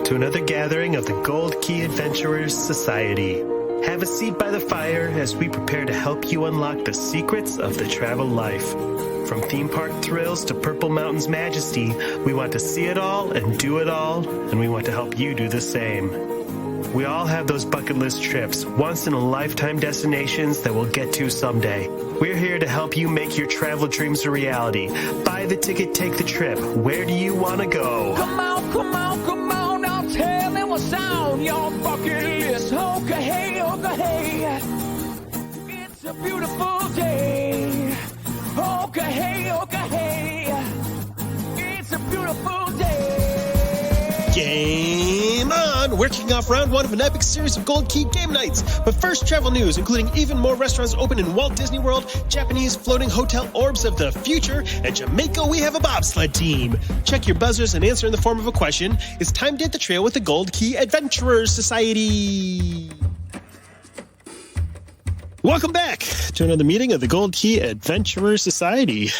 to another gathering of the Gold Key Adventurers Society. Have a seat by the fire as we prepare to help you unlock the secrets of the travel life. From theme park thrills to Purple Mountain's majesty, we want to see it all and do it all, and we want to help you do the same. We all have those bucket list trips, once-in-a-lifetime destinations that we'll get to someday. We're here to help you make your travel dreams a reality. Buy the ticket, take the trip. Where do you want to go? Come on, come on, come on, now tell me what's on your bucket list. Okay, hey, okay, hey. It's a beautiful day. Okay, hey, okay, hey. It's a beautiful day. Game on! We're kicking off round one of an epic series of Gold Key game nights. But first, travel news, including even more restaurants open in Walt Disney World, Japanese floating hotel orbs of the future, and Jamaica, we have a bobsled team. Check your buzzers and answer in the form of a question. It's time to hit the trail with the Gold Key Adventurers Society. Welcome back to another meeting of the Gold Key Adventurers Society.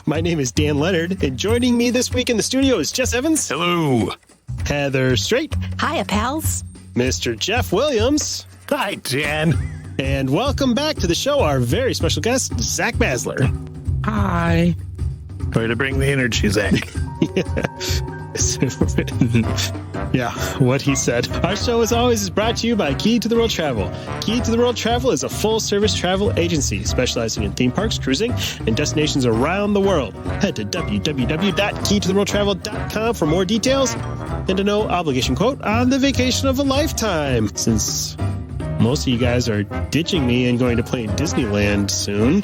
My name is Dan Leonard, and joining me this week in the studio is Jess Evans. Hello. Heather Strait. Hiya, pals. Mr. Jeff Williams. Hi, Dan. And welcome back to the show, our very special guest, Zach Basler. Hi. Way to bring the energy, Zach. Yeah, what he said. Our show, as always, is brought to you by Key to the World Travel. Key to the World Travel is a full-service travel agency specializing in theme parks, cruising, and destinations around the world. Head to www.keytotheworldtravel.com for more details and a no-obligation quote on the vacation of a lifetime. Since most of you guys are ditching me and going to play in Disneyland soon,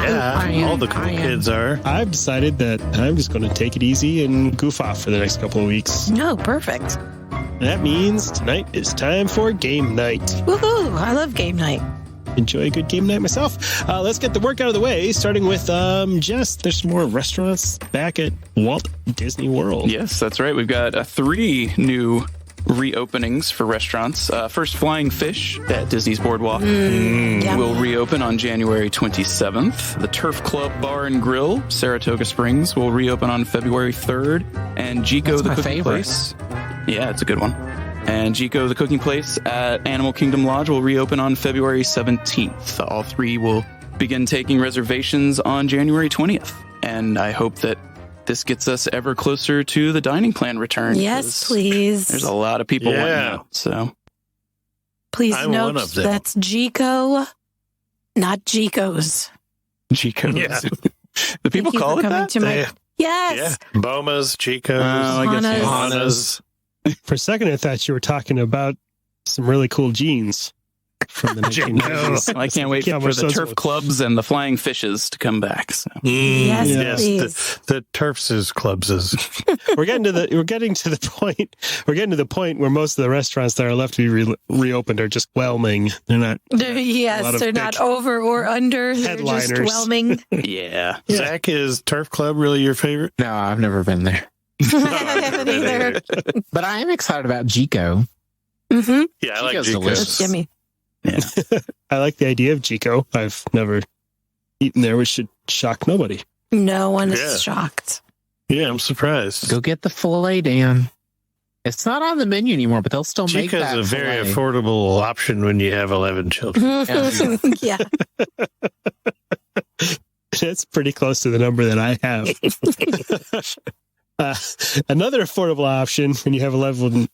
Yeah, all the cool kids are. I've decided that I'm just going to take it easy and goof off for the next couple of weeks. No, perfect. That means tonight is time for game night. Woohoo! I love game night. Enjoy a good game night myself. Let's get the work out of the way, starting with Jess. There's some more restaurants back at Walt Disney World. Yes, that's right. We've got 3 new reopenings for restaurants. First, Flying Fish at Disney's Boardwalk will reopen on January 27th. The Turf Club Bar and Grill, Saratoga Springs, will reopen on February 3rd. And Jico, the Cooking Place. Yeah, it's a good one. And Jico, the Cooking Place at Animal Kingdom Lodge, will reopen on February 17th. All 3 will begin taking reservations on January 20th. And I hope that this gets us ever closer to the dining plan return. Yes, please. There's a lot of people wanting out, so. Please I'm note one of them. that's Jico, not Jico's. Jico's. Yeah. The people call it that? Yes. Yeah. Boma's, Chico's, I guess Hana's. Hana's. For a second, I thought you were talking about some really cool jeans from the 1990s. I can't wait for the turf clubs and the flying fishes to come back. So. Yes, please. The turfs' clubs is. We're getting to the point where most of the restaurants that are left to be reopened are just whelming. They're not. Yes, they're not over or under. Headliners. They're just whelming. Yeah. Zach, is Turf Club really your favorite? No, I've never been there. I haven't either. But I am excited about Jico. Mm-hmm. Yeah, I like Jico's Jico's. delicious. That's yummy. I like the idea of Jico. I've never eaten there, which should shock nobody. No one Yeah. is shocked. Yeah, I'm surprised. Go get the filet, Dan. It's not on the menu anymore, but they'll still make Chico's that a very filet. affordable option when you have 11 children. Yeah. That's pretty close to the number that I have. Another affordable option when you have 11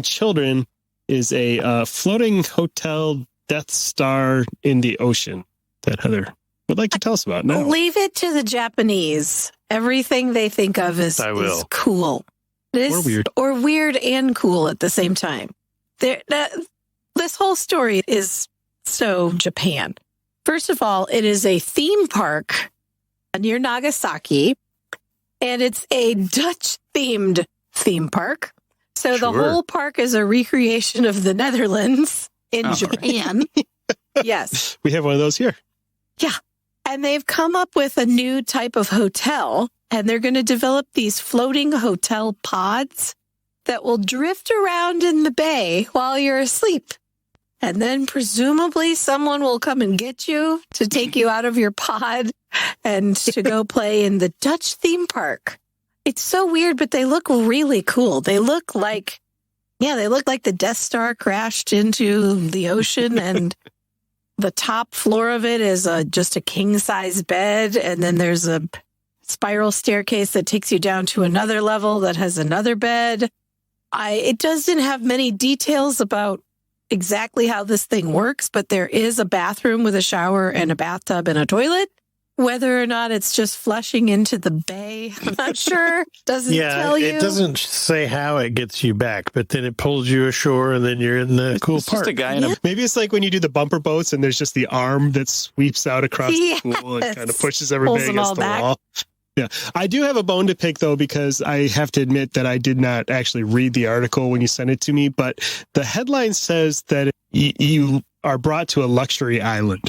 children is a floating hotel Death Star in the ocean that Heather would like to tell us about now. Leave it to the Japanese. Everything they think of is cool. Or weird. Or weird and cool at the same time. This whole story is so Japan. First of all, it is a theme park near Nagasaki, and it's a Dutch-themed theme park. So the whole park is a recreation of the Netherlands in Japan. Yes. We have one of those here. Yeah. And they've come up with a new type of hotel, and they're going to develop these floating hotel pods that will drift around in the bay while you're asleep. And then presumably someone will come and get you to take you out of your pod and to go play in the Dutch theme park It's so weird, but they look really cool. They look like the Death Star crashed into the ocean, and the top floor of it is just a king-size bed, and then there's a spiral staircase that takes you down to another level that has another bed. It doesn't have many details about exactly how this thing works, but there is a bathroom with a shower and a bathtub and a toilet. Whether or not it's just flushing into the bay, I'm not sure. Doesn't tell you. It doesn't say how it gets you back, but then it pulls you ashore and then you're in the cool part. Just a guy in a Maybe it's like when you do the bumper boats and there's just the arm that sweeps out across the pool and kind of pushes everybody against the wall. Yeah. I do have a bone to pick, though, because I have to admit that I did not actually read the article when you sent it to me, but the headline says that you are brought to a luxury island.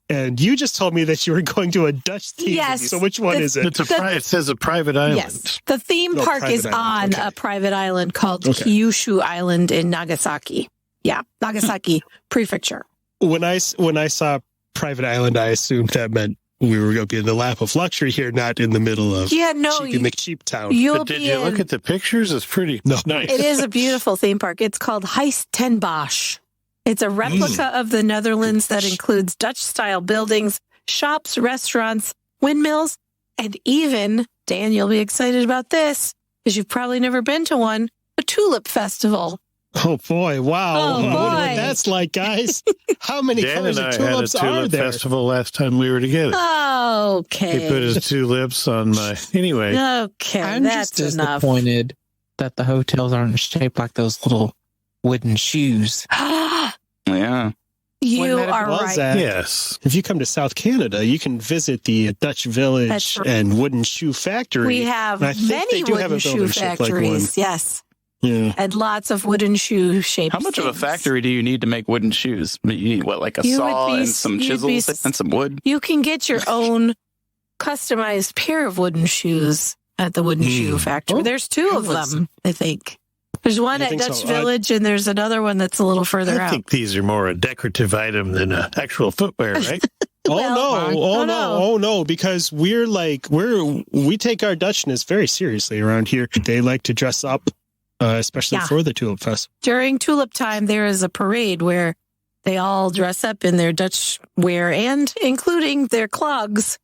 And you just told me that you were going to a Dutch theme. Yes. So which one is it? It says a private island. Yes. The theme park is on a private island called Kyushu Island in Nagasaki. Yeah. Nagasaki Prefecture. When I saw private island, I assumed that meant we were going to be in the lap of luxury here, not in the middle of in the cheap town. But did you look at the pictures? It's pretty nice. It is a beautiful theme park. It's called Huis ten Bosch. It's a replica of the Netherlands that includes Dutch-style buildings, shops, restaurants, windmills, and even, Dan, you'll be excited about this, because you've probably never been to one, a tulip festival. Oh, boy. Wow. Oh, boy. I wonder what that's like, guys. How many Dan colors and of I had a tulips are tulip there? festival last time we were together. Okay. He put his two lips on my... Anyway. Okay, I'm that's just enough. disappointed that the hotels aren't shaped like those little wooden shoes. yeah. You are right. Yes. If you come to South Canada, you can visit the Dutch Village and Wooden Shoe Factory. We have And I think many they do have wooden a shoe building shaped like one. factories. Yes. Yeah. And lots of wooden shoe shaped How much of a things. factory do you need to make wooden shoes? You need, what, like a You would saw be- and some you'd be chisels and some wood? You can get your own customized pair of wooden shoes at the Wooden Shoe Factory. There's two of them, I think. There's one You at think Dutch so? Village, and there's another one that's a little further I out. think these are more a decorative item than actual footwear, right? Oh no, because we take our Dutchness very seriously around here. They like to dress up, especially for the Tulip Fest. During Tulip time, there is a parade where they all dress up in their Dutch wear and including their clogs,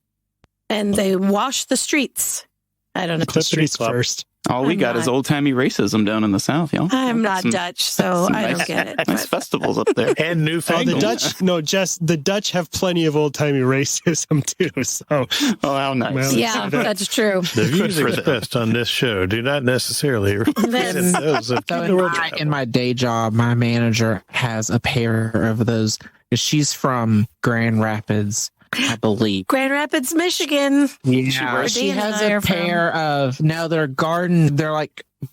and they wash the streets. I don't know. The streets first. All we got is old-timey racism down in the South, y'all. I'm not Some- Dutch, so some I nice- don't get it. Nice festivals up there. And Oh, newfangled. Jess, the Dutch have plenty of old-timey racism, too. So, Oh, how nice. Well, Yeah, that's true. The views for them. expressed on this show do not necessarily represent those of So the in my day job, my manager has a pair of those. She's from Grand Rapids, I believe. Grand Rapids, Michigan. Yeah, She she has and I a are from- pair of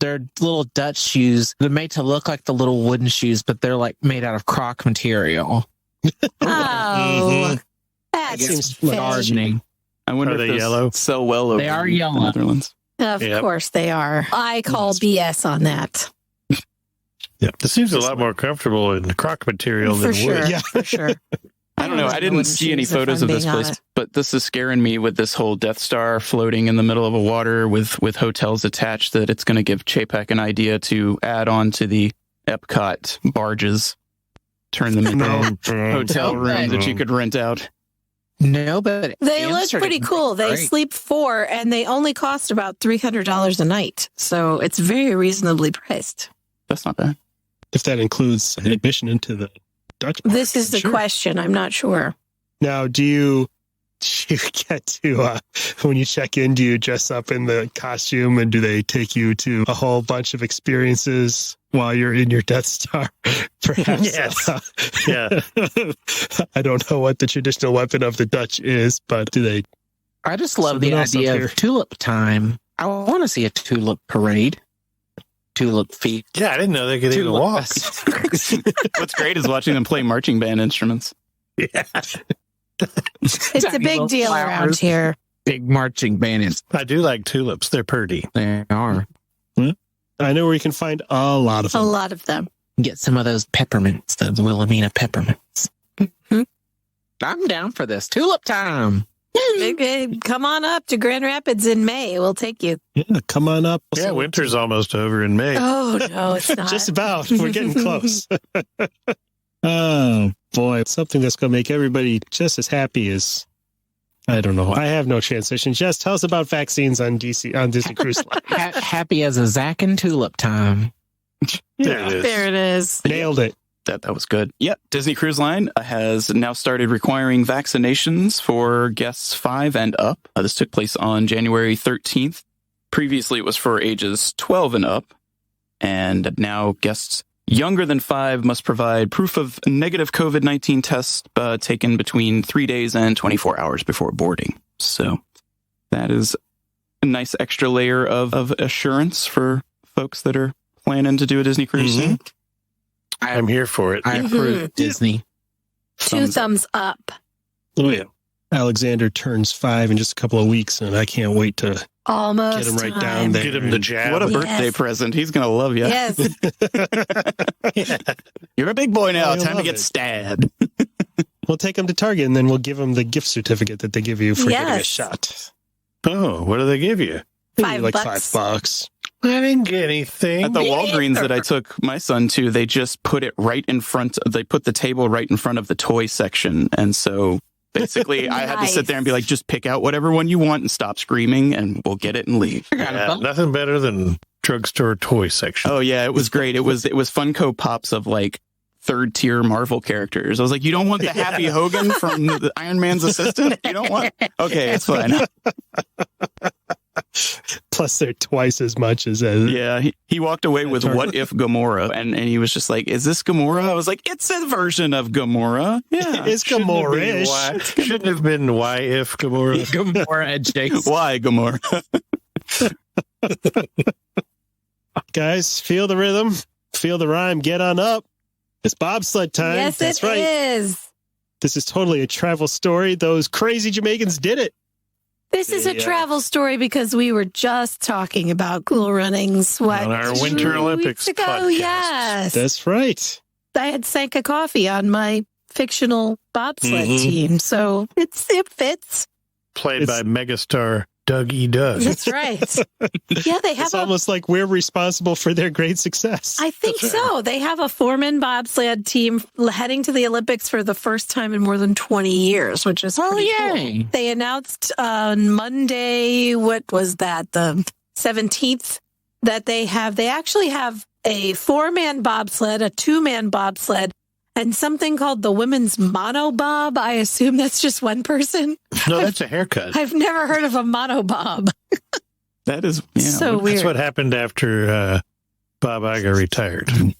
they're little Dutch shoes. They're made to look like the little wooden shoes, but they're like made out of croc material. Oh, that's seems fishy. Gardening. I wonder Are if they those yellow? sell well over They are in yellow. the Netherlands. Of Yep. course they are. I call BS on that. Yeah, this seems a lot more comfortable in croc material For than sure. wood. Yeah. For sure. I don't know. I didn't wooden see any shoes, if photos I'm of this being place, honest. but this is scaring me with this whole Death Star floating in the middle of a water with hotels attached, that it's going to give Chapek an idea to add on to the Epcot barges, turn them into hotel rooms that you could rent out. No, but They look Amsterdam pretty cool. They great. sleep 4 and they only cost about $300 a night. So it's very reasonably priced. That's not bad. If that includes admission into the Dutch park, This is the sure. question. I'm not sure. Now, do you get to, when you check in, do you dress up in the costume, and do they take you to a whole bunch of experiences while you're in your Death Star? Perhaps. Yes. Yeah. I don't know what the traditional weapon of the Dutch is, but do they? I just love Something the else up idea here. of tulip time. I want to see a tulip parade, tulip feet. Yeah, I didn't know they could even Tulip walk. fest. What's great is watching them play marching band instruments. Yeah. It's a Tiny big little deal around flowers. here. Big marching band. I do like tulips. They're pretty. They are. I know where you can find a lot of A them. lot of them. Get some of those peppermints, those Wilhelmina peppermints. I'm down for this. Tulip time. Come on up to Grand Rapids in May. We'll take you. Yeah, come on up. Yeah, winter's almost over in May. Oh, no, it's not. Just about. We're getting close. Oh, boy. Something that's going to make everybody just as happy as, I don't know. I have no transition. Jess, tell us about vaccines on Disney Cruise Line. Happy as a Zack and Tulip time. There it is. Nailed it. That was good. Yep. Disney Cruise Line has now started requiring vaccinations for guests 5 and up. This took place on January 13th. Previously, it was for ages 12 and up. And now guests younger than 5 must provide proof of negative COVID-19 test taken between 3 days and 24 hours before boarding. So that is a nice extra layer of assurance for folks that are planning to do a Disney cruise. Mm-hmm. I'm here for it. I approve Disney. 2 thumbs up. Oh, yeah. Alexander turns 5 in just a couple of weeks, and I can't wait to Almost get him right time. down there. Get him the jab. What a birthday present. He's going to love you. Yes. You're a big boy now. Oh, he'll Time to love get it. stabbed. We'll take him to Target, and then we'll give him the gift certificate that they give you for getting a Yes. shot. Oh, what do they give you? Maybe like $5. $5. I didn't get anything. At the Walgreens that I took my son to, they just put it right in front. They put the table right in front of the toy section. And so basically I had to sit there and be like, just pick out whatever one you want and stop screaming and we'll get it and leave. Yeah, nothing better than drugstore toy section. Oh yeah, it was great. It was Funko Pops of like 3rd tier Marvel characters. I was like, you don't want the Happy Hogan from the Iron Man's assistant? You don't want? Okay, it's fine. Plus, they're twice as much as Yeah, he walked away with What If Gamora, and he was just like, is this Gamora? I was like, it's a version of Gamora. Yeah. It's Gamora-ish. Shouldn't have been why if Gamora. Gamora adjacent. Why Gamora? Guys, feel the rhythm, feel the rhyme, get on up. It's bobsled time. Yes, That's it right. is. This is totally a travel story. Those crazy Jamaicans did it. This is a travel story because we were just talking about Cool Runnings. What, On our 2 Winter Olympics weeks ago? podcast. Yes. That's right. I had sank a coffee on my fictional bobsled Mhm. team, so it fits. Played by megastar Doug E. Doug. That's right. Yeah, they have It's almost like we're responsible for their great success. I think so. They have a 4-man bobsled team heading to the Olympics for the first time in more than 20 years, which is pretty yay. cool. They announced on Monday, what was that, the 17th, that they actually have a 4-man bobsled, a 2-man bobsled, and something called the women's monobob. I assume that's just one person. No, that's a haircut. I've never heard of a monobob. That is So weird. That's what happened after Bob Iger retired. One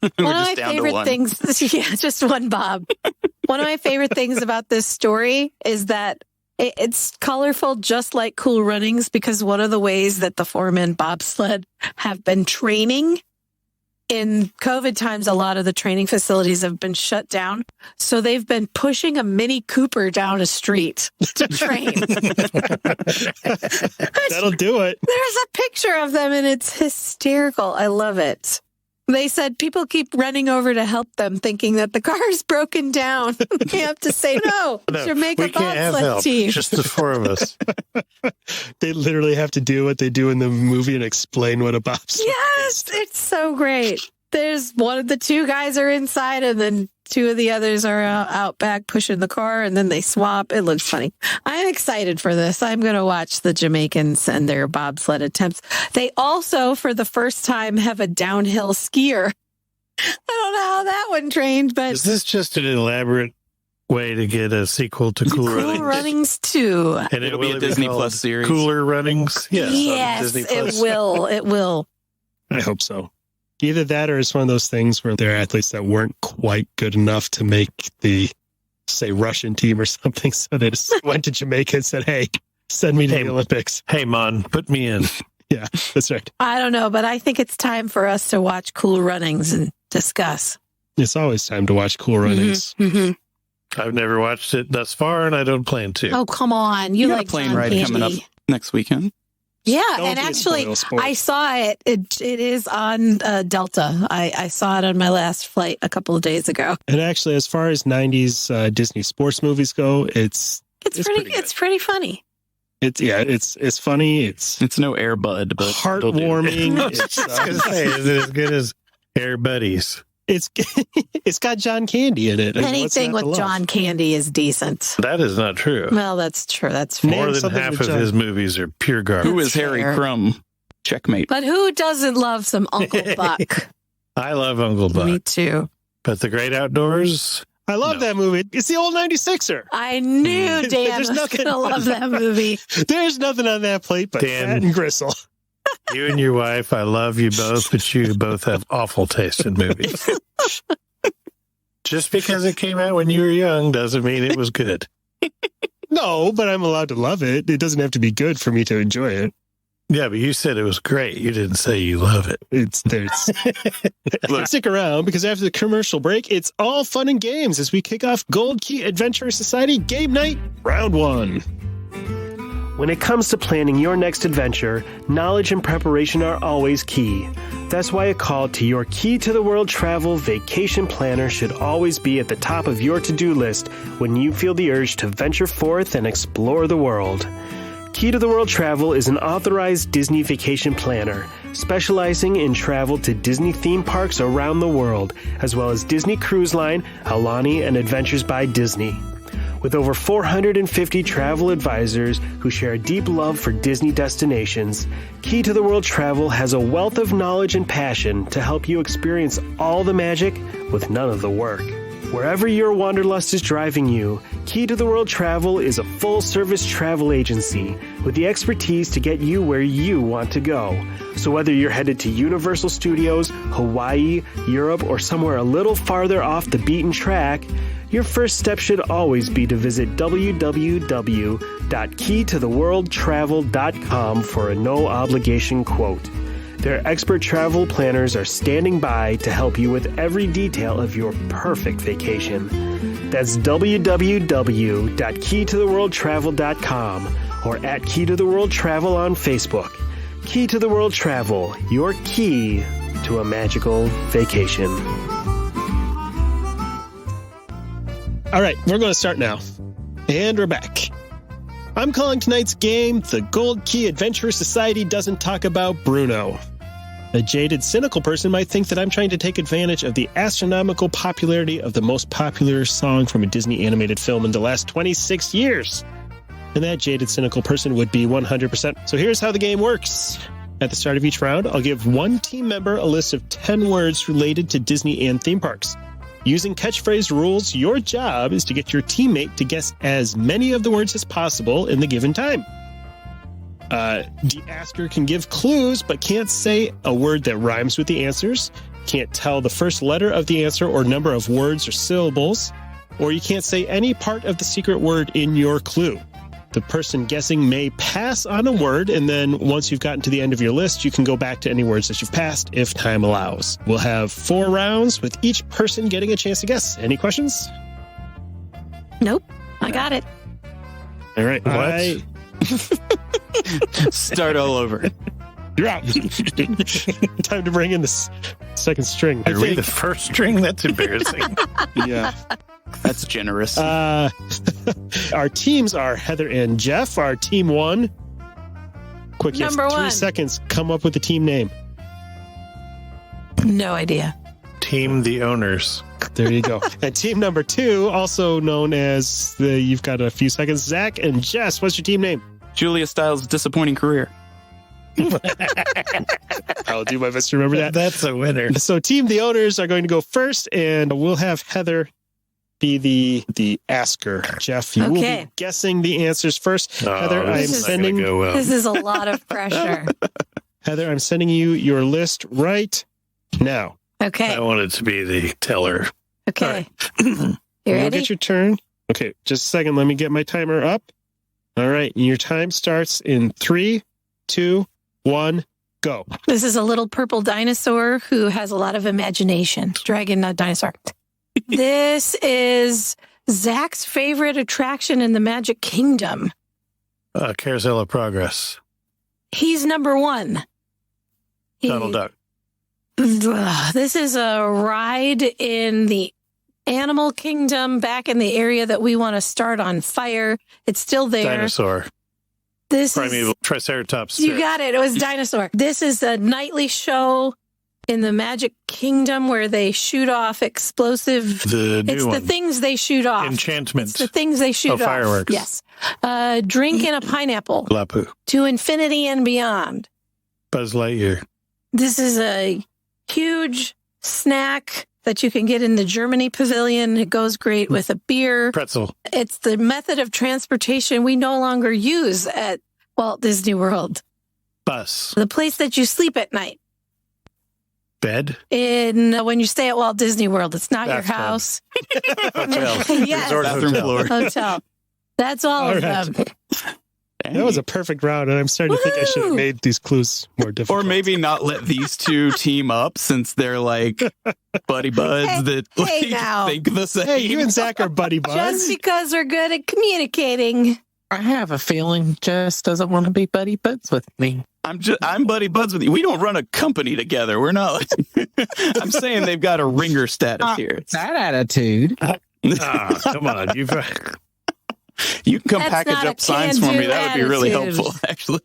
of We're my just down to favorite one. things, yeah, just one Bob. One of my favorite things about this story is that it's colorful, just like Cool Runnings, because one of the ways that the 4-man bobsled have been training in COVID times, a lot of the training facilities have been shut down. So they've been pushing a Mini Cooper down a street to train. That'll do it. There's a picture of them and it's hysterical. I love it. They said people keep running over to help them thinking that the car is broken down. They have to say, no, Jamaica we can't have bobsled help. team. Just the 4 of us. They literally have to do what they do in the movie and explain what a bobsled Yes, is. it's so great. There's one of the 2 guys are inside and then 2 of the others are out back pushing the car and then they swap. It looks funny. I'm excited for this. I'm going to watch the Jamaicans and their bobsled attempts. They also, for the first time, have a downhill skier. I don't know how that one trained, but Is this just an elaborate way to get a sequel to Cool Runnings? Cool Runnings 2. And It'll be a will Disney called Plus series. Cooler Runnings? Yes. Yes, on Disney it Plus. will. It will. I hope so. Either that or it's one of those things where there are athletes that weren't quite good enough to make the, say, Russian team or something. So they just went to Jamaica and said, hey, send me to the Olympics. Hey, Mon, put me in. Yeah, that's right. I don't know, but I think it's time for us to watch Cool Runnings and discuss. It's always time to watch Cool Runnings. Mhm. I've never watched it thus far, and I don't plan to. Oh, come on. You got like a plane John ride Candy. coming up next weekend. Yeah, Don't and be a actually, spoil sport. I saw it. It is on Delta. I saw it on my last flight a couple of days ago. And actually, as far as 90s Disney sports movies go, it's It's pretty funny. It's funny. It's no Air Bud, but heartwarming. Is it as good as Air Buddies? It's got John Candy in it. Anything with John Candy is decent. That is not true. Well, that's true. That's fair. More than half of his movies are pure garbage. Who is Harry Crumb? Checkmate. But who doesn't love some Uncle Buck? I love Uncle Buck. Me too. But The Great Outdoors? I love that movie. It's the old 96er. I knew Dan was going to love that movie. There's nothing on that plate but fat and gristle. You and your wife, I love you both, but you both have awful taste in movies. Just because it came out when you were young doesn't mean it was good. No, but I'm allowed to love it. It doesn't have to be good for me to enjoy it. Yeah, but you said it was great. You didn't say you love it. Look, stick around because after the commercial break, it's all fun and games as we kick off Gold Key Adventure Society Game Night Round 1. When it comes to planning your next adventure, knowledge and preparation are always key. That's why a call to your Key to the World travel vacation planner should always be at the top of your to-do list when you feel the urge to venture forth and explore the world. Key to the World Travel is an authorized Disney vacation planner, specializing in travel to Disney theme parks around the world, as well as Disney Cruise Line, Aulani, and Adventures by Disney. With over 450 travel advisors who share a deep love for Disney destinations, Key to the World Travel has a wealth of knowledge and passion to help you experience all the magic with none of the work. Wherever your wanderlust is driving you, Key to the World Travel is a full-service travel agency with the expertise to get you where you want to go. So whether you're headed to Universal Studios, Hawaii, Europe, or somewhere a little farther off the beaten track, your first step should always be to visit www.keytotheworldtravel.com for a no-obligation quote. Their expert travel planners are standing by to help you with every detail of your perfect vacation. That's www.keytotheworldtravel.com or at Key to the World Travel on Facebook. Key to the World Travel, your key to a magical vacation. All right, we're going to start now. And we're back. I'm calling tonight's game The Gold Key Adventure Society Doesn't Talk About Bruno. A jaded, cynical person might think that I'm trying to take advantage of the astronomical popularity of the most popular song from a Disney animated film in the last 26 years. And that jaded, cynical person would be 100%. So here's how the game works. At the start of each round, I'll give one team member a list of 10 words related to Disney and theme parks. Using catchphrase rules, your job is to get your teammate to guess as many of the words as possible in the given time. The asker can give clues, but can't say a word that rhymes with the answers, can't tell the first letter of the answer or number of words or syllables, or you can't say any part of the secret word in your clue. The person guessing may pass on a word, and then once you've gotten to the end of your list, you can go back to any words that you've passed if time allows. We'll have 4 rounds with each person getting a chance to guess. Any questions? Nope. I got it. All right. What? Start all over. You're out. Time to bring in the second string. Are we the first string? That's embarrassing. Yeah. That's generous. Our teams are Heather and Jeff. Our team 1. Quick, you have Number 3 1. seconds. Come up with the team name. No idea. Team The Owners. There you go. And team number 2, also known as you've got a few seconds. Zach and Jess, what's your team name? Julia Stiles' disappointing career. I'll do my best to remember that. That's a winner. So team The Owners are going to go first, and we'll have Heather be the asker. Jeff, you will be guessing the answers first. Heather, I'm sending. This is a lot of pressure. Heather, I'm sending you your list right now. Okay. I wanted to be the teller. Okay. Right. You ready? You'll get your turn. Okay, just a second. Let me get my timer up. All right, your time starts in 3, 2, 1, go. This is a little purple dinosaur who has a lot of imagination. Dragon, not dinosaur. This is Zach's favorite attraction in the Magic Kingdom. Carousel of Progress. He's number 1. Donald Duck. This is a ride in the animal kingdom back in the area that we want to start on fire. It's still there. Dinosaur. This Primeval is, Triceratops. you got it. It was dinosaur. This is a nightly show in the Magic Kingdom where they shoot off explosive. The new It's one. the things they shoot off. Enchantments. It's the things they shoot off. Fireworks. Yes. Drink in a pineapple Lapu. to infinity and beyond. Buzz Lightyear. This is a huge snack that you can get in the Germany pavilion. It goes great with a beer. Pretzel. It's the method of transportation we no longer use at Walt Disney World. Bus. The place that you sleep at night. Bed. When you stay at Walt Disney World, it's not your Bathtub. house. Hotel. Yes. Resort Bathroom hotel. floor. Hotel. That's all of right. them. That was a perfect round, and I'm starting to think I should have Woohoo! made these clues more difficult. Or maybe not let these two team up since they're like buddy buds Hey, that hey like, now. think the same. Hey, you and Zach are buddy Just buds. because we're good at communicating. I have a feeling Jess doesn't want to be buddy buds with me. I'm buddy buds with you. We don't run a company together. We're not. I'm saying they've got a ringer status here. That attitude. Ah, come on. You've You can come That's package not a up signs for me. can-do That would be really attitude. helpful, actually.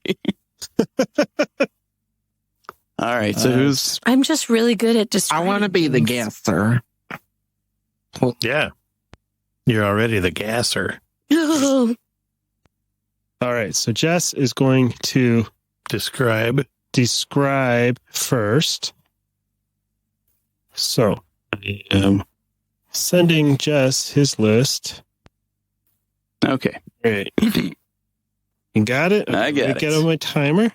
All right. So who's I'm just really good at I describing want to be the things. guesser. yeah. You're already the gasser. Ooh. All right, so Jess is going to Describe. describe first. So I am sending Jess his list. okay? All right. You got it? I got Let me it. get on my timer.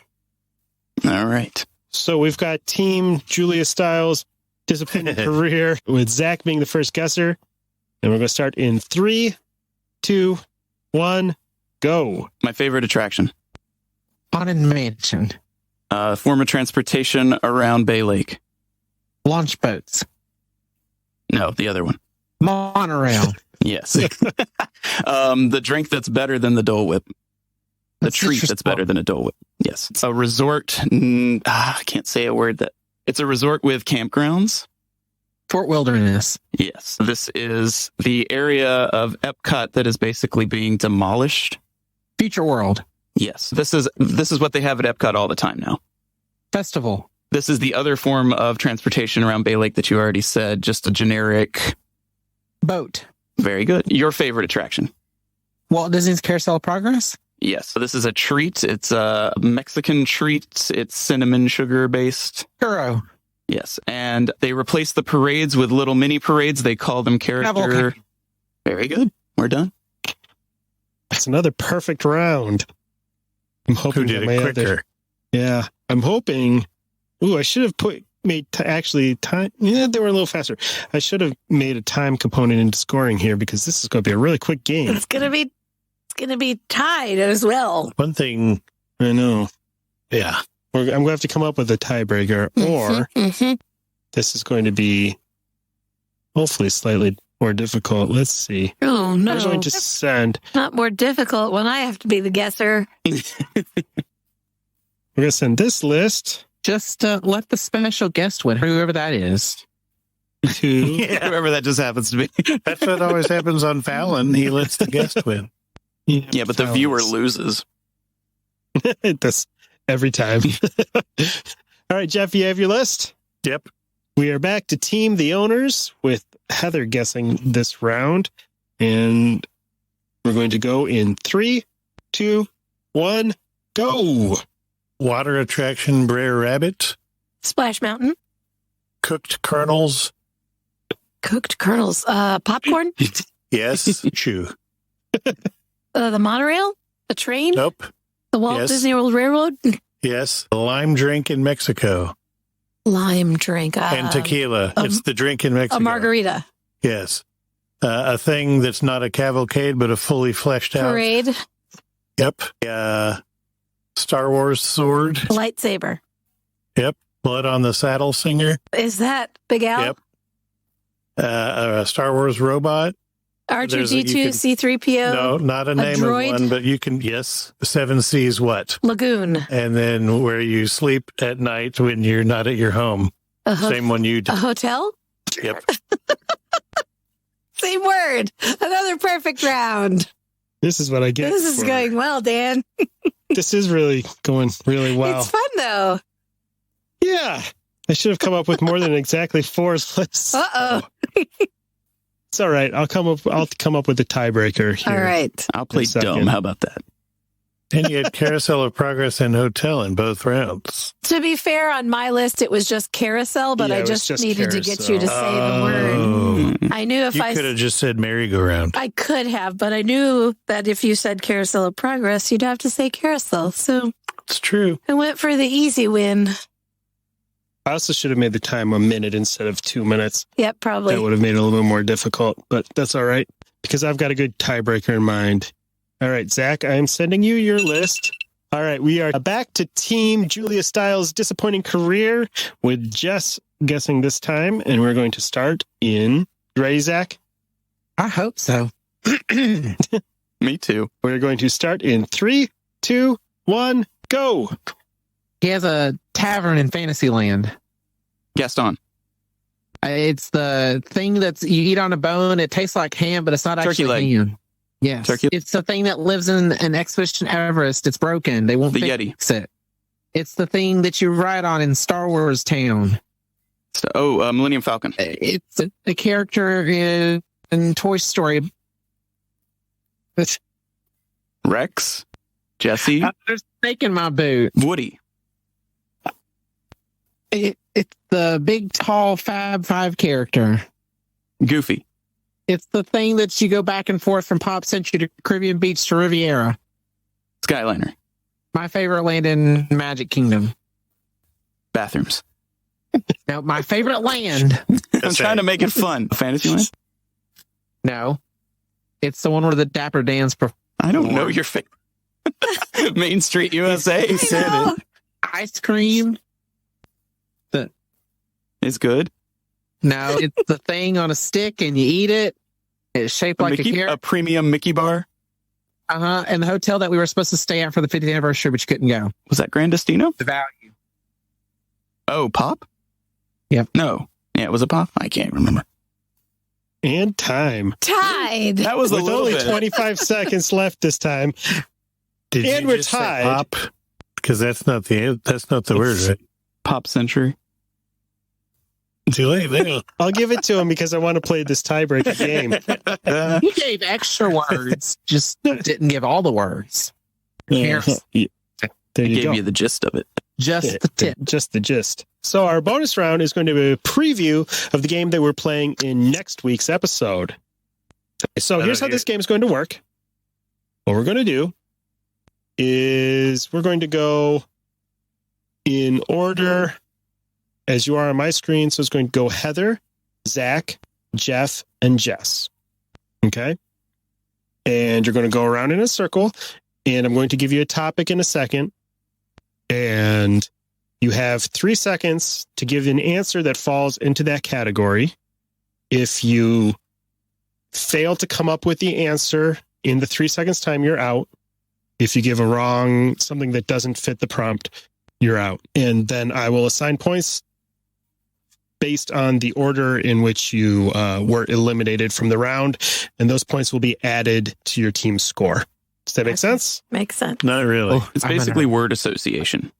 All right. So we've got Team Julia Stiles, Discipline and Career, with Zach being the first guesser. And we're going to start in 3, 2, 1, go. My favorite attraction. Haunted Mansion. Form of transportation around Bay Lake. Launch boats. No, the other one. Monorail. Yes. The drink that's better than the Dole Whip. The That's treat that's better than a Dole Whip. Yes. It's a resort. I can't say a word that. It's a resort with campgrounds. Fort Wilderness. Yes. This is the area of Epcot that is basically being demolished. Future World. Yes. This is what they have at Epcot all the time now. Festival. This is the other form of transportation around Bay Lake that you already said, just a generic. Boat. Very good. Your favorite attraction. Walt Disney's Carousel of Progress. Yes. So this is a treat. It's a Mexican treat. It's cinnamon sugar based. Churro. Yes. And they replace the parades with little mini parades. They call them character. Cavalcade. Very good. We're done. That's another perfect round. I'm hoping Who did that my it other- quicker? Yeah, I'm hoping. Ooh, I should have made actually time. Yeah, they were a little faster. I should have made a time component into scoring here because this is going to be a really quick game. It's gonna be tied as well. One thing. I know. Yeah. I'm going to have to come up with a tiebreaker, or Mhm. this is going to be hopefully slightly more difficult. Let's see. Oh no, I'm going to send. not more difficult when I have to be the guesser. We're going to send this list Just let the special guest win, whoever that is. to. Yeah. Whoever that just happens to be. That's what always happens on Fallon. He lets the guest win. Yeah, but the viewer loses. This every time. All right, Jeff, you have your list? Yep. We are back to Team the Owners with Heather guessing this round. And we're going to go in 3, 2, 1, go. Water attraction, Brer Rabbit. Splash Mountain, Cooked kernels. cooked kernels, popcorn, Yes. Chew. the monorail, the train, Nope. the Walt Yes. Disney World Railroad, Yes. The lime drink in Mexico. lime drink, And tequila. It's the drink in Mexico. a margarita, Yes. A thing that's not a cavalcade, but a fully fleshed out. parade, Yep. Star Wars sword. lightsaber. Yep. Blood on the Saddle singer. Is that Big Al? Yep. A Star Wars robot. There's a- you R2D2, could- C3PO, No, not a name of droid? one, but you can, yes. Seven Seas what? Lagoon, And then where you sleep at night when you're not at your home. a, ho- Same one you a did. hotel, Yep. word. Another perfect round. This is what I get. This is going well, Dan. This is really going really well. It's fun, though. Yeah. I should have come up with more than exactly 4 lists. Uh-oh. It's all right. I'll come up with a tiebreaker here. All right. I'll play dumb. How about that? And you had Carousel of Progress and Hotel in both rounds. To be fair, on my list, it was just carousel, but Yeah, I it was just just needed to get you to say the word. Oh. I knew if You I could have just said merry-go-round. I could have, but I knew that if you said carousel of progress, you'd have to say carousel. So It's true. I went for the easy win. I also should have made the time a minute instead of 2 minutes. Yep, probably. That would have made it a little bit more difficult, but that's all right because I've got a good tiebreaker in mind. All right, Zach, I am sending you your list. All right, we are back to Team Julia Stiles' disappointing career with Jess guessing this time, and we're going to start in. You ready, Zach? I hope so. Me too. We're going to start in 3, 2, 1, go. He has a tavern in Fantasyland. Gaston. It's the thing that's you eat on a bone. It tastes like ham, but it's not Turkey actually leg. ham. Yes. Turkey. It's the thing that lives in an Expedition Everest. It's broken. They won't The fix it. It's the thing that you ride on in Star Wars Town. Millennium Falcon. It's a character in Toy Story. Rex. Jesse. There's a snake in my boot. Woody. It's the big, tall Fab Five character. Goofy. It's the thing that you go back and forth from Pop Century to Caribbean Beach to Riviera. Skyliner. My favorite land in Magic Kingdom. Bathrooms. Now, my favorite land. I'm trying to make it fun. Fantasyland? No. It's the one where the Dapper Dans perform. I don't know your favorite. Main Street, USA. I know. Ice cream. It's good. No, it's the thing on a stick and you eat it. It's shaped like a carrot. A premium Mickey bar. And the hotel that we were supposed to stay at for the 50th anniversary, but you couldn't go. Was that Grand Destino? The value. Oh, Pop? Yep. No. Yeah, it was a Pop? I can't remember. And time. Tied. That was a With little only bit. 25 seconds left this time. Did And you we're just say tied. Pop? Because that's not the word, right? Pop Century. Too late now. I'll give it to him because I want to play this tiebreaker game. He gave extra words, just didn't give all the words. Yeah. Here's There I you gave go. you the gist of it. just the tip. Just the gist. So our bonus round is going to be a preview of the game that we're playing in next week's episode. So here's how this game is going to work. What we're going to do is we're going to go in order as you are on my screen. So it's going to go Heather, Zach, Jeff, and Jess. Okay? And you're going to go around in a circle, and I'm going to give you a topic in a second. And you have 3 seconds to give an answer that falls into that category. If you fail to come up with the answer in the 3 seconds time, you're out. If you give a wrong, something that doesn't fit the prompt, you're out. And then I will assign points based on the order in which you were eliminated from the round. And those points will be added to your team's score. Does that make sense? Makes sense. Not really. It's basically word association.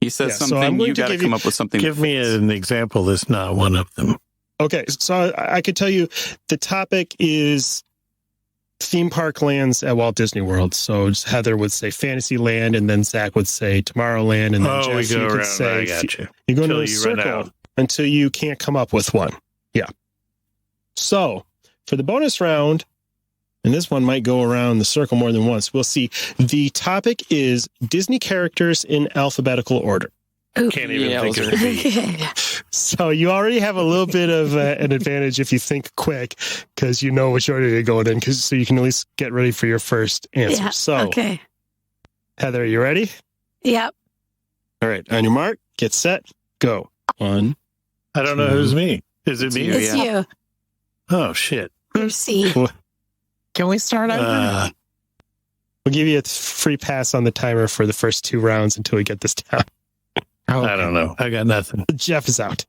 He says Yeah, so I'm something, going you to got to give come you- up with something. Give me an example that's not one of them. Okay, so I could tell you the topic is theme park lands at Walt Disney World. So Heather would say Fantasyland, and then Zach would say Tomorrowland, and then Oh, we Jess, go you could around. say I got you. you go into Till a you run circle out. until you can't come up with one. Yeah. So for the bonus round, and this one might go around the circle more than once, we'll see. The topic is Disney characters in alphabetical order. Can't even think of it. So you already have a little bit of an advantage if you think quick, because you know which order you're going in, so you can at least get ready for your first answer. Yeah. So, Okay. Heather, are you ready? Yep. All right. On your mark, get set, go. 1. I don't know who's me. Is it me? you. It's Yeah. you. Oh, shit. You're C. Can we start over? We'll give you a free pass on the timer for the first 2 rounds until we get this down. Oh, I don't know. I got nothing. Jeff is out.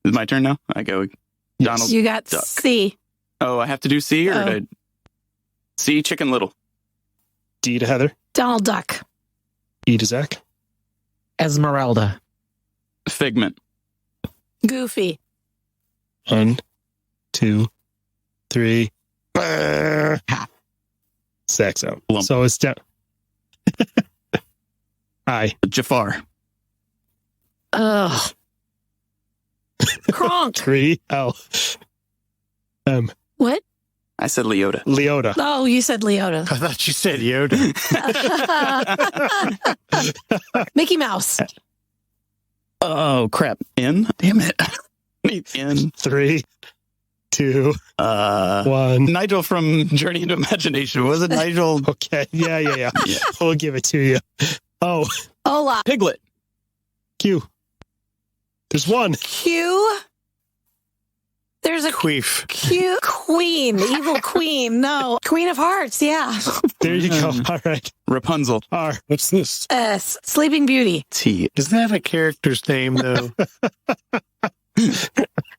Is it my turn now? I go. Donald. You got Duck. C. Oh, I have to do C or Oh. did I... C, Chicken Little. D to Heather. Donald Duck. E to Zach. Esmeralda. Figment. Goofy. 1, 2, 3. Zach's out. Lump. So it's down. I. Jafar. Ugh. Kronk. 3. L. M. What? I said Leota. Leota. Oh, you said Leota. I thought you said Yoda. Mickey Mouse. Oh, crap. N? Damn it. N. 3, 2, 1. Nigel from Journey into Imagination. Was it Nigel? Okay. Yeah. We'll give it to you. Oh, Olaf. Piglet. Q. There's one. Q. There's a Queef. Q. Queen. Evil queen. No. Queen of Hearts. Yeah. There you go. All right. Rapunzel. R. What's this? Sleeping Beauty. T. Is that a character's name, though?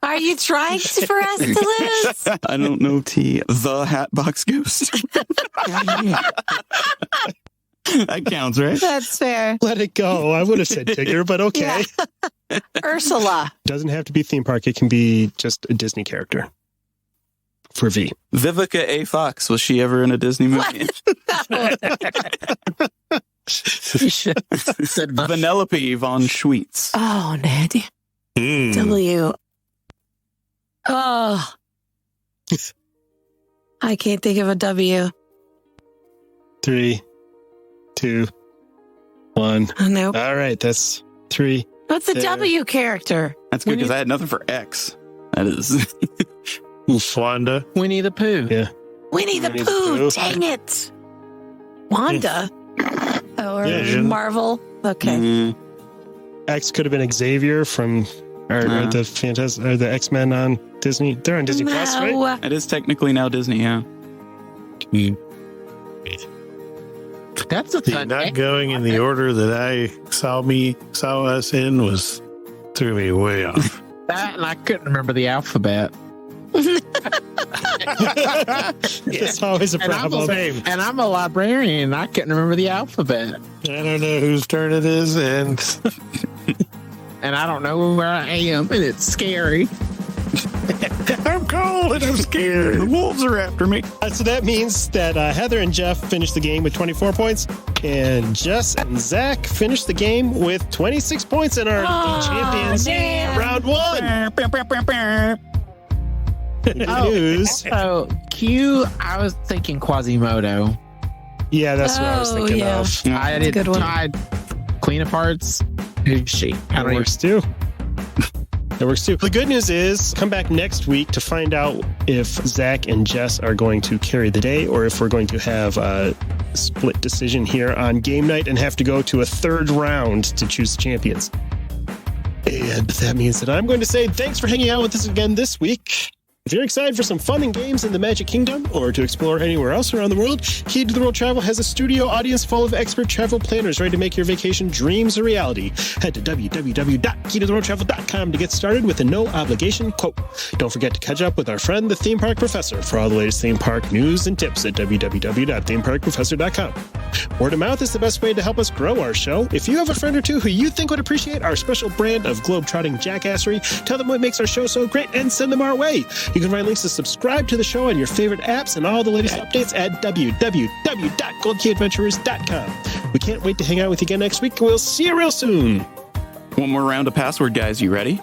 Are you trying for us to lose? I don't know T. The Hatbox Ghost. That counts, right? That's fair. Let it go. I would have said Tigger, but okay. Yeah. Ursula. Doesn't have to be theme park. It can be just a Disney character. For V. Vivica A. Fox. Was she ever in a Disney movie? You should have said Vanellope von Schweetz. Oh, Ned. W. Oh. I can't think of a W. 3, 2, 1. Oh, nope. All right. That's 3. What's a There. W character? That's good because I had nothing for X. That is. Wanda. Winnie the Pooh. Yeah. Winnie the Winnie the Pooh. Pooh. Dang it. Wanda. Oh, or Vision. Marvel. Okay. Mm, X could have been Xavier from or the X-Men on Disney. They're on Disney Plus, right? No. it is technically now Disney, yeah. That's a See, fun not going in the order that I saw us in was threw me way off. that, and I couldn't remember the alphabet. It's always a And I'm, problem. and I'm a librarian, and I couldn't remember the alphabet. I don't know whose turn it is, and And I don't know where I am, and it's scary. I'm cold and I'm The scared. wolves are after me. So that means that Heather and Jeff finished the game with 24 points, and Jess and Zach finished the game with 26 points and are the champions. damn. Round 1. Good news. So, Q, I was thinking Quasimodo. Yeah, that's what I was Oh, thinking yeah. of. I did good one. tried Queen of Hearts. Who's she? I That don't works too. That works too. The good news is, come back next week to find out if Zach and Jess are going to carry the day or if we're going to have a split decision here on game night and have to go to a third round to choose the champions. And that means that I'm going to say thanks for hanging out with us again this week. If you're excited for some fun and games in the Magic Kingdom or to explore anywhere else around the world, Key to the World Travel has a studio audience full of expert travel planners ready to make your vacation dreams a reality. Head to www.keytotheworldtravel.com to get started with a no-obligation quote. Don't forget to catch up with our friend, the Theme Park Professor, for all the latest theme park news and tips at www.themeparkprofessor.com. Word of mouth is the best way to help us grow our show. If you have a friend or two who you think would appreciate our special brand of globe-trotting jackassery, tell them what makes our show so great and send them our way. You can find links to subscribe to the show on your favorite apps and all the latest updates at www.goldkeyadventurers.com. We can't wait to hang out with you again next week. We'll see you real soon. One more round of password, guys. You ready?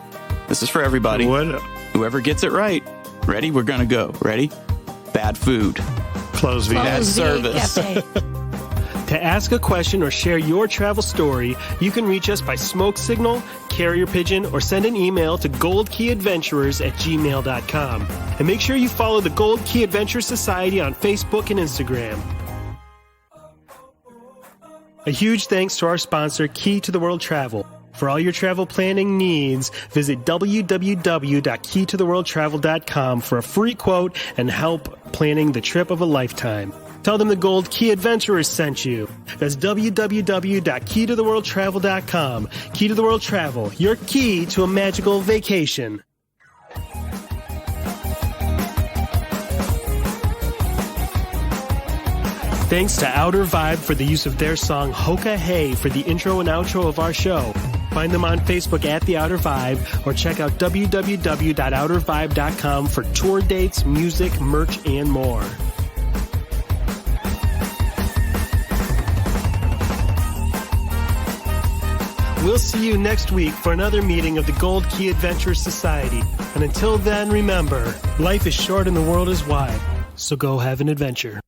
This is for everybody. What? Whoever gets it right. Ready? We're going to go. Ready? Bad food. Close V. Bad service. Cafe. To ask a question or share your travel story, you can reach us by smoke signal, carrier pigeon, or send an email to goldkeyadventurers@gmail.com. And make sure you follow the Gold Key Adventures Society on Facebook and Instagram. A huge thanks to our sponsor, Key to the World Travel. For all your travel planning needs, visit www.keytotheworldtravel.com for a free quote and help planning the trip of a lifetime. Tell them the Gold Key Adventurers sent you. That's www.keytotheworldtravel.com. Key to the World Travel, your key to a magical vacation. Thanks to Outer Vibe for the use of their song Hoka Hey for the intro and outro of our show. Find them on Facebook at The Outer Vibe or check out www.outervibe.com for tour dates, music, merch, and more. We'll see you next week for another meeting of the Gold Key Adventurers Society. And until then, remember, life is short and the world is wide. So go have an adventure.